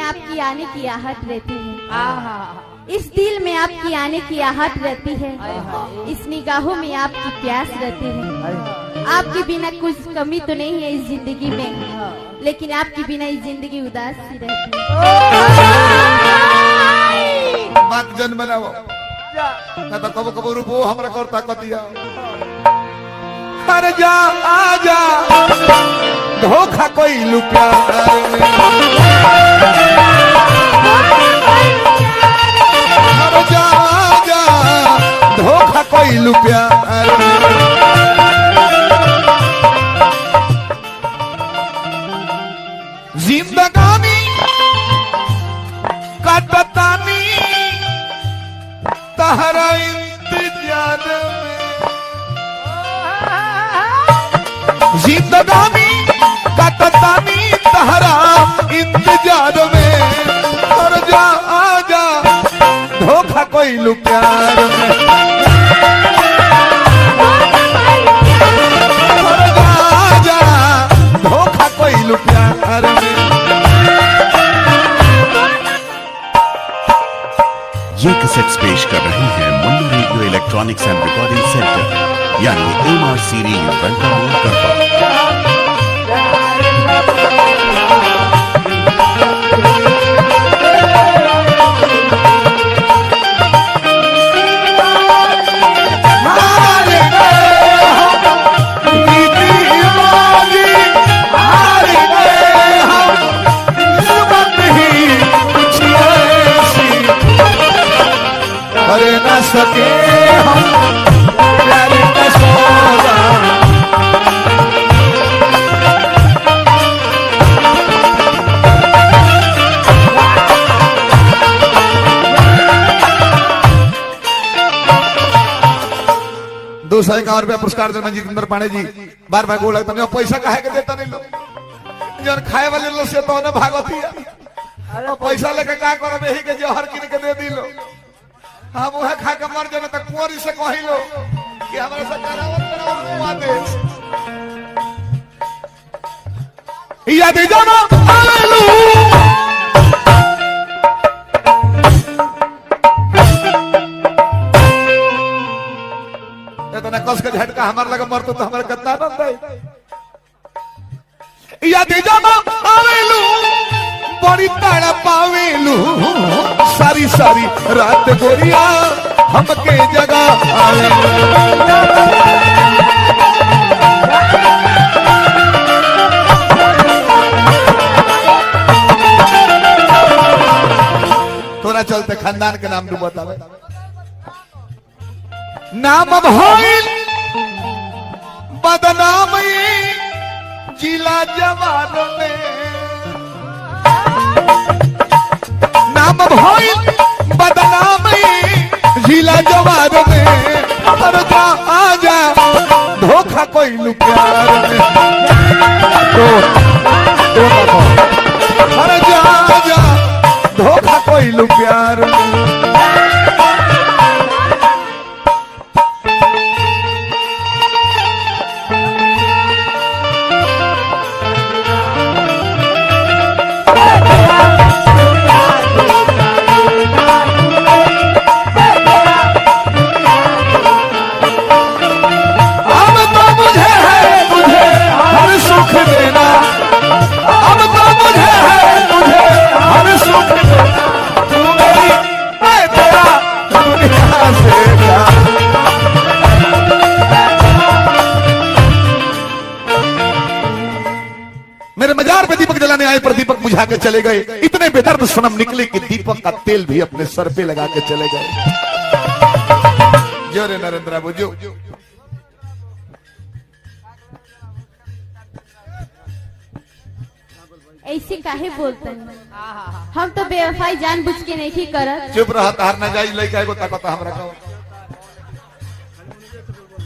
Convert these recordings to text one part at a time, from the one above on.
आपकी आने की आहट रहती है, इस दिल में आपकी आने की आहट रहती है, इस निगाहों में आपकी प्यास रहती है। आपके बिना कुछ कमी तो नहीं है इस जिंदगी में, लेकिन आपके बिना इस जिंदगी उदास सी रहती है। बात जन बनाओ ना तो कबो कबो रूपो हमरा करता कतिया। अरे जा आजा धोखा कोई लुका धोखा कोई लुप्या जिंदगानी काटतानी तहरा इंतजार में, जिंदगानी काटतानी तहरा इंतजार में। और जा आजा धोखा कोई लू प्यार में, जा धोखा कोई लू प्यार में। ये कैसेट्स पेश कर रहे हैं Munna radio electronics and recording centre यानी MRCD वेलकम करता। अरे न सके हम प्यार का सौदा, ₹251 पुरस्कार देना जितेंद्र पांडे जी। बार बार गोल लगता नहीं, पैसा काहे के देता नहीं लोग, जन खाए वाले लोग से तो उन्हें भागती है। पैसा लेके क्या करब, यही के जहर किन के दे दी लो, हम वह खा के मर जाए तक कुंवर से कही लो कि हमारे से करावत याद जाना आलू इतना कस के झटका हमारे लगा मरतो तो हमारे कितना आनंद है। याद जाना आलू बड़ी ताड़ा पावेलू सारी सारी रात गोरिया हमके जगह आवे। तोरा चलते खानदान के नाम डूबत आवे, नाम भइल बदनाम जिला जवान में, नाम भइल बदनाम जिला जवान में। और जा आजा धोखा कोई लू प्यार में, अरे जा आजा धोखा कोई लू प्यार में। मेरे मजार पे दीपक जलाने आए पर दीपक बुझा के चले गए, इतने बेदर्द सनम निकले कि दीपक का तेल भी अपने सर पे लगा के चले गए। जो रे नरेंद्र बाबू जो ऐसे काहे बोलते हैं, हम तो बेवफाई जानबूझ के नहीं करत। चुप रहा, तार न जाई लइका एगो ताकत हमरा का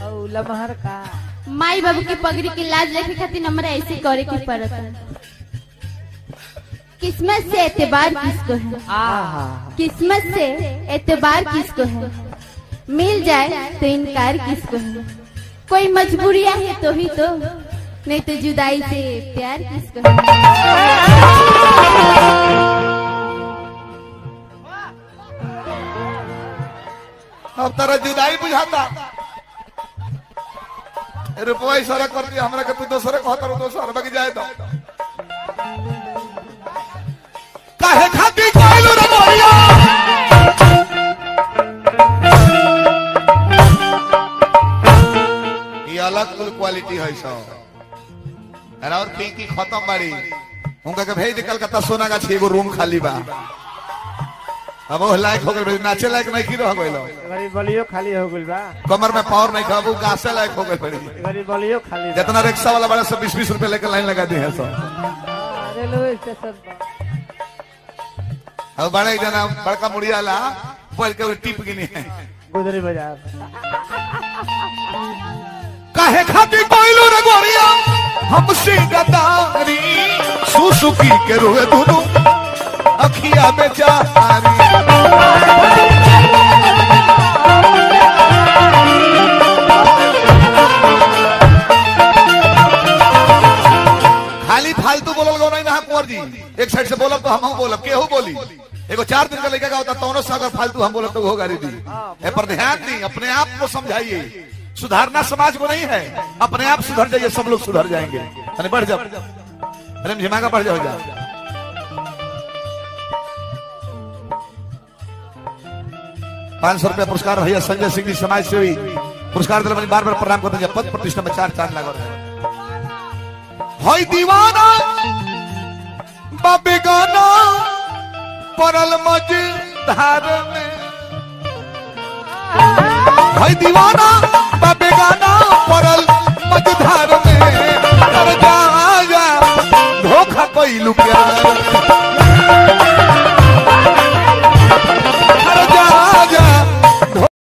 औ लमहर का माई बाबू की पगड़ी की लाज रखे खातिर हमरा ऐसे करे की पड़त है। किस्मत से एतबार किसको है, किस्मत से एतबार किसको है, मिल जाए तो इनकार किसको है। कोई मजबूरियां है तो ही तो, नहीं तो जुदाई से प्यार किसको है। अब तारा जुदाई बुझाता रुपया इशारा कर दिया हमरा के तू दोसरे कहता रो दोसर बाकी जाए दो काहे खाती कोइलू रे मोरिया ये अलग कुल क्वालिटी है सब और पिंकी खत्म बाड़ी उनका के भेज दे कलकत्ता सोना का 6 गो रूम खाली बा अब वो लायक हो गए नाचे लायक नहीं की रह गइलो गरीब बलियो खाली हो गइल बा कमर में पावर नहीं खाबू गासे लायक हो गए पड़ी गरीब बलियो खाली बा। जितना रिक्शा वाला बड़ा सब 20-20 रुपए लेकर लाइन लगा दी है सब अरे लो स्टेशन पर अब बड़ा एक जना बड़का मुड़िया ला पल के टिप गिनी है गुदरी बाजार काहे खाती कोइलू रे गोरिया हमसे गदारी सुसुकी के रोए दोनों अखिया में चारी खाली फालतू बोलल गो नहीं ना कुंवर जी एक साइड से बोलब तो हम बोलब केहू बोली एगो 4 दिन का लड़का का होता तोनो से अगर फालतू हम बोलब तो हो गाड़ी दी ए पर ध्यान दी अपने आप को समझाइए सुधारना समाज को नहीं है अपने आप सुधर जाइए सब लोग सुधर जाएंगे अरे बढ़ जाओ अरे झिमाका बढ़ जाओ जा 500 रुपया पुरस्कार भैया संजय सिंह जी समाज सेवी पुरस्कार दिल बार बार प्रणाम करते हैं पद प्रतिष्ठा में 4 चांद लगा भाई दीवाना बाबे गाना परल मझधार में भाई दीवाना बाबे गाना परल मझधार में कर जा धोखा कोई लुप्यार